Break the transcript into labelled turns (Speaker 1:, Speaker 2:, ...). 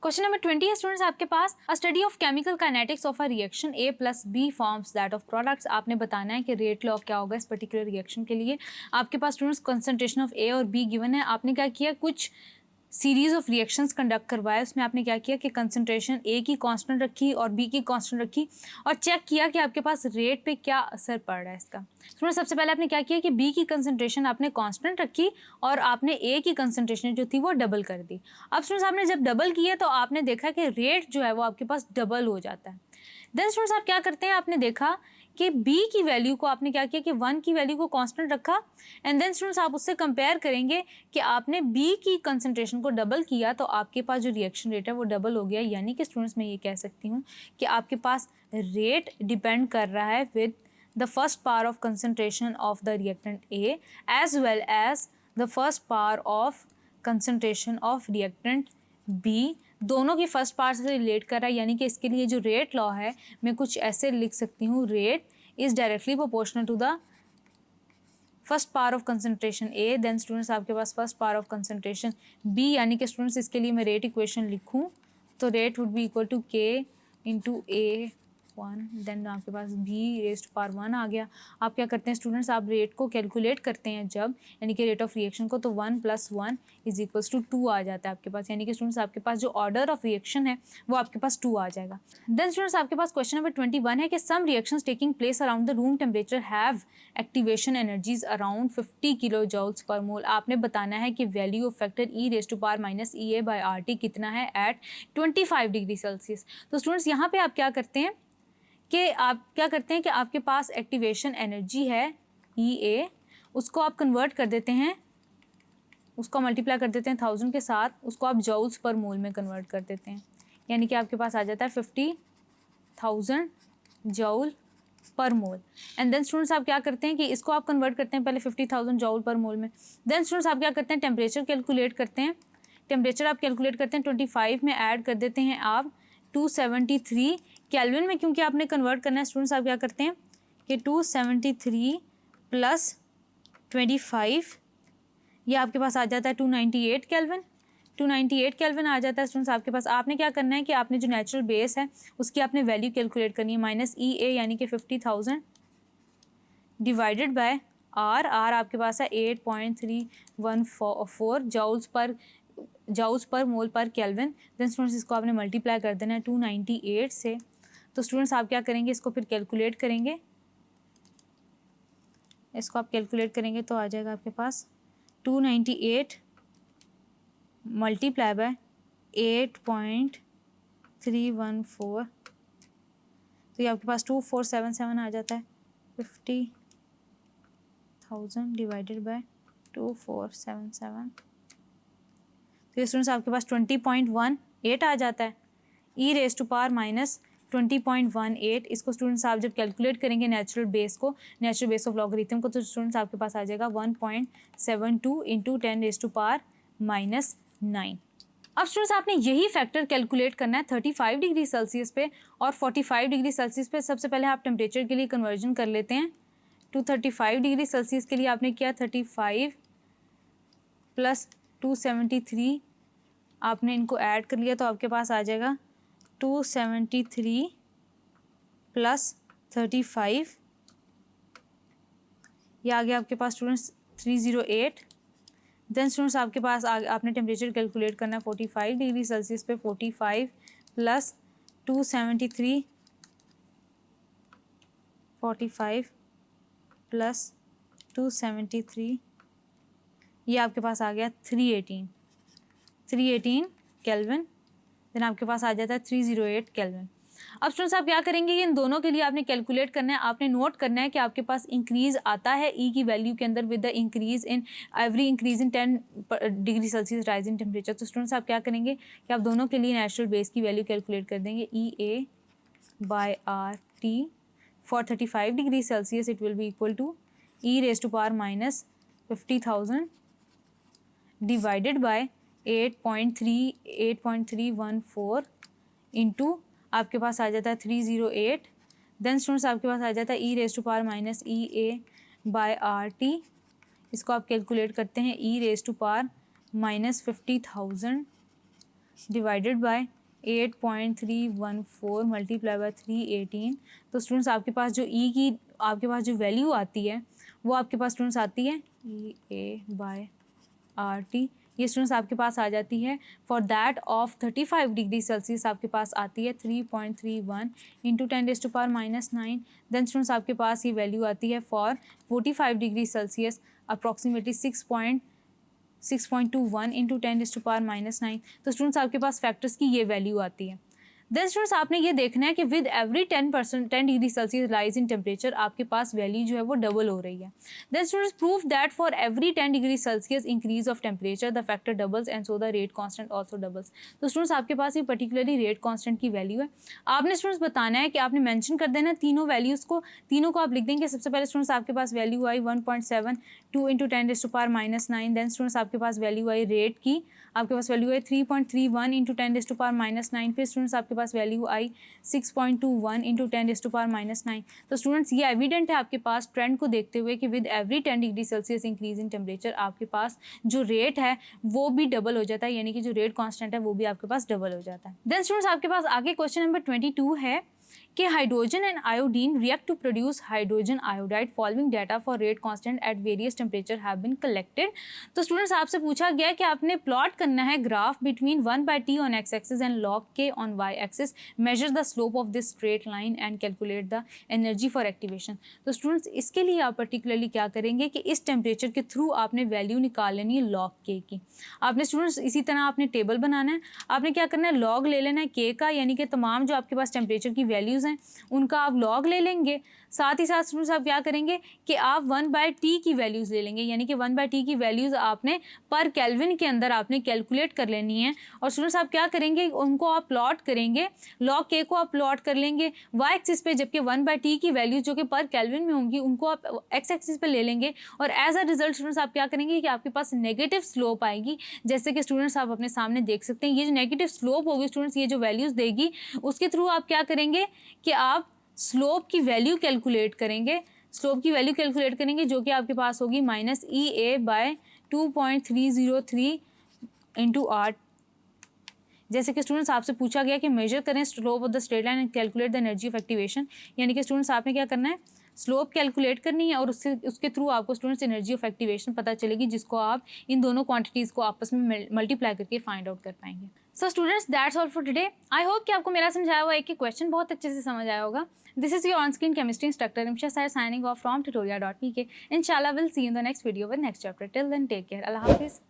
Speaker 1: Question number 20 है students आपके पास a study of chemical kinetics of a reaction A plus B forms that of products. आपने बताना है कि रेट लॉ क्या होगा इस पर्टिकुलर रिएक्शन के लिए। आपके पास स्टूडेंट्स कंसंट्रेशन ऑफ A और B गिवन है। आपने क्या किया, कुछ सीरीज ऑफ रिएक्शंस कंडक्ट करवाया, उसमें आपने क्या किया कि कंसंट्रेशन A की कांस्टेंट रखी और B की कांस्टेंट रखी और चेक किया कि आपके पास रेट पे क्या असर पड़ रहा है इसका। स्टूडेंट सबसे पहले आपने क्या किया कि B की कंसंट्रेशन आपने कांस्टेंट रखी और आपने A की कंसंट्रेशन जो थी वो डबल कर दी। अब स्टूडेंट्स आपने जब डबल किया तो आपने देखा कि रेट जो है वो आपके पास डबल हो जाता है। देन स्टूडेंट्स आप क्या करते हैं, आपने देखा कि B की वैल्यू को आपने क्या किया कि 1 की वैल्यू को कांस्टेंट रखा एंड देन स्टूडेंट्स आप उससे कंपेयर करेंगे कि आपने B की कंसंट्रेशन को डबल किया तो आपके पास जो रिएक्शन रेट है वो डबल हो गया। यानी कि स्टूडेंट्स मैं ये कह सकती हूँ कि आपके पास रेट डिपेंड कर रहा है with the first power of concentration of the reactant A as well as the first power of concentration of reactant B। दोनों की फर्स्ट पावर से रिलेट कर रहा है। यानी कि इसके लिए जो रेट लॉ है मैं कुछ ऐसे लिख सकती हूँ, rate is directly proportional to the first power of concentration A। Then students आपके पास first power of concentration B। यानी कि स्टूडेंट्स इसके लिए मैं रेट इक्वेशन लिखूँ तो rate would be equal to K into A 1, then आपके पास B रेज़ टू पावर 1 आ गया। आप क्या करते हैं स्टूडेंट्स, आप रेट को कैलकुलेट करते हैं जब, यानी कि रेट ऑफ रिएक्शन को, तो 1 + 1 इज इक्वल्स टू 2 आ जाता है आपके पास। यानी कि स्टूडेंट्स आपके पास जो ऑर्डर ऑफ रिएक्शन है वो आपके पास 2 आ जाएगा। देन स्टूडेंट्स आपके पास क्वेश्चन नंबर 21 है कि some reactions taking place around the room temperature have activation energies around 50 kilo joules per mole. आपने बताना है कि value of factor E raise to power minus EA/RT कितना है एट 25 डिग्री सेल्सियस। तो स्टूडेंट्स यहाँ पे आप क्या करते हैं कि आपके पास एक्टिवेशन एनर्जी है EA, उसको आप कन्वर्ट कर देते हैं, उसको मल्टीप्लाई कर देते हैं 1000 के साथ, उसको आप जूल्स पर मोल में कन्वर्ट कर देते हैं। यानी कि आपके पास आ जाता है 50,000 जूल पर मोल। एंड देन स्टूडेंट्स आप क्या करते हैं कि इसको आप कन्वर्ट करते हैं पहले 50,000 जूल पर मोल में। देन स्टूडेंट्स आप क्या करते हैं, टेम्परेचर कैलकुलेट करते हैं। टेम्परेचर आप कैलकुलेट करते हैं 25 में ऐड कर देते हैं आप 273 केल्विन में, क्योंकि आपने कन्वर्ट करना है। स्टूडेंट्स आप क्या करते हैं कि 273 + 25 ये आपके पास आ जाता है 298 केल्विन। 298 केल्विन आ जाता है स्टूडेंट्स आपके पास। आपने क्या करना है कि आपने जो नेचुरल बेस है उसकी आपने वैल्यू कैलकुलेट करनी है, माइनस EA यानी कि 50,000 डिवाइडेड बाय R। आपके पास है 8.314 जूल्स पर मोल पर केल्विन। देन स्टूडेंट्स इसको आपने मल्टीप्लाई कर देना है 298 से। तो स्टूडेंट्स आप क्या करेंगे, इसको फिर कैलकुलेट करेंगे, इसको आप कैलकुलेट करेंगे तो आ जाएगा आपके पास 298 मल्टीप्लाई बाय 8.314, तो ये आपके पास 2477 आ जाता है। 50,000 डिवाइडेड बाय 2477, तो ये स्टूडेंट्स आपके पास 20.18 आ जाता है। E raise to power minus 20.18। इसको स्टूडेंट्स आप जब कैलकुलेट करेंगे नेचुरल बेस ऑफ लॉगरिथम को, तो स्टूडेंट्स आपके पास आ जाएगा 1.72 into 10 raise to power minus 9। अब स्टूडेंट्स आपने यही फैक्टर कैलकुलेट करना है 35 डिग्री सेल्सियस पे और 45 डिग्री सेल्सियस पे। सबसे पहले आप टेम्परेचर के लिए कन्वर्जन कर लेते हैं। टू 35 डिग्री सेल्सियस के लिए आपने किया 35 + 273, आपने इनको ऐड कर लिया तो आपके पास आ जाएगा 273 + 35, ये आ गया आपके पास स्टूडेंट्स 308। देन स्टूडेंट्स आपके पास आपने टेम्परेचर कैलकुलेट करना है 45 डिग्री सेल्सियस पे। 45 + 273, 45 + 273, ये आपके पास आ गया 318 केल्विन। देन आपके पास आ जाता है 308 केल्विन। अब स्टूडेंट्स आप क्या करेंगे, इन दोनों के लिए आपने कैलकुलेट करना है। आपने नोट करना है कि आपके पास इंक्रीज आता है E की वैल्यू के अंदर with the increase in every increase in 10 degree Celsius rise in temperature. तो स्टूडेंट्स आप क्या करेंगे कि आप दोनों के लिए नेचुरल बेस की वैल्यू कैलकुलेट कर देंगे। EA/RT for 35 degree Celsius it will be equal to E raise to power minus 50,000 divided by 8.314 into आपके पास आ जाता है 308। देन स्टूडेंट्स आपके पास आ जाता है E raise to power minus EA/RT। इसको आप कैलकुलेट करते हैं E raise to power minus 50,000 divided by 8.314 multiply by 318। तो स्टूडेंट्स आपके पास जो ई की आपके पास जो वैल्यू आती है वो आपके पास स्टूडेंट्स आती है EA/RT। ये स्टूडेंट्स आपके पास आ जाती है for that of 35 degree Celsius आपके पास आती है 3.31 इंटू 10⁻⁻⁹। देन स्टूडेंट्स आपके पास ये वैल्यू आती है for 45 degree Celsius approximately 6.21 into 10⁻⁻⁹। तो स्टूडेंट्स आपके पास फैक्टर्स की ये वैल्यू आती है। देन स्टूडेंट्स आपने ये देखना है कि with every 10 degree Celsius rise in temperature आपके पास वैल्यू जो है वो डबल हो रही है। Then students prove that for every 10 degree Celsius increase of temperature the factor doubles and so the rate constant also doubles. तो स्टूडेंट्स आपके पास ये पर्टिकुलरली रेट कांस्टेंट की वैल्यू है। आपने स्टूडेंट्स बताना है कि आपने मेंशन कर देना तीनों वैल्यूज़ को, तीनों को आप लिख देंगे। सबसे पहले स्टूडेंट्स आपके पास वैल्यू आई 1.72 इंटू 10⁻⁹। देन स्टूडेंट्स आपके पास वैल्यू आई रेट की, आपके पास वैल्यू आई 3.31 इंटू 10⁻⁹। फिर स्टूडेंट्स आपके पास वैल्यू आई 6.21 इंटू 10⁻⁹। तो स्टूडेंट्स ये एविडेंट है आपके पास ट्रेंड को देखते हुए कि with every 10 degree Celsius increase in temperature आपके पास जो रेट है वो भी डबल हो जाता है, यानी कि जो रेट कांस्टेंट है वो भी आपके पास डबल हो जाता है। देन स्टूडेंट्स आपके पास आगे क्वेश्चन नंबर 22 है कि hydrogen and iodine react to produce hydrogen iodide following data for rate constant at various temperature have been collected. तो स्टूडेंट्स आपसे पूछा गया कि आपने प्लॉट करना है graph between 1/t on X axis and log k on Y axis, measure the slope of this straight line and calculate the energy for activation. तो students इसके लिए आप पर्टिकुलरली क्या करेंगे कि इस टेम्परेचर के थ्रू आपने वैल्यू निकाल लेनी है log k की। आपने स्टूडेंट्स इसी तरह आपने टेबल बनाना है, आपने क्या करना है log ले लेना है k का, यानी कि तमाम जो आपके पास टेम्परेचर की वैल्यूज़ हैं उनका आप लॉग ले लेंगे। साथ ही साथ स्टूडेंट्स आप क्या करेंगे कि आप 1/t की वैल्यूज़ ले लेंगे, यानी कि 1/t की वैल्यूज़ आपने पर केल्विन के अंदर आपने कैलकुलेट कर लेनी है। और स्टूडेंट्स आप क्या करेंगे उनको आप प्लॉट करेंगे, लॉग के को आप प्लॉट कर लेंगे वाई एक्सिस पे, जबकि 1/t की वैल्यूज़ जो कि पर केल्विन में होंगी उनको आप एक्स एक्सिस पे ले लेंगे। और एज अ रिजल्ट स्टूडेंट्स आप क्या करेंगे कि आपके पास नेगेटिव स्लोप आएगी, जैसे कि स्टूडेंट्स आप अपने सामने देख सकते हैं। ये जो नेगेटिव स्लोप होगी स्टूडेंट्स, ये जो वैल्यूज़ देगी उसके थ्रू आप क्या करेंगे कि आप स्लोप की वैल्यू कैलकुलेट करेंगे, स्लोप की वैल्यू कैलकुलेट करेंगे जो कि आपके पास होगी -EA/2.303 इंटू आर। जैसे कि स्टूडेंट्स आपसे पूछा गया कि मेजर करें slope of the straight line and calculate the energy of activation, यानी कि स्टूडेंट्स आपने क्या करना है स्लोप कैलकुलेट करनी है और उसके थ्रू आपको स्टूडेंट्स एनर्जी ऑफ एक्टिवेशन पता चलेगी, जिसको आप इन दोनों क्वांटिटीज़ को आपस में मल्टीप्लाई करके फाइंड आउट कर पाएंगे। So students that's all for today. I hope कि आपको मेरा समझाया हुआ एक क्वेश्चन बहुत अच्छे से समझ आया होगा। This is your on screen chemistry instructor Imsha Sir signing off from tutorial.pk. Inshallah we'll see you in the next video with next chapter. Till then take care. Allah Hafiz.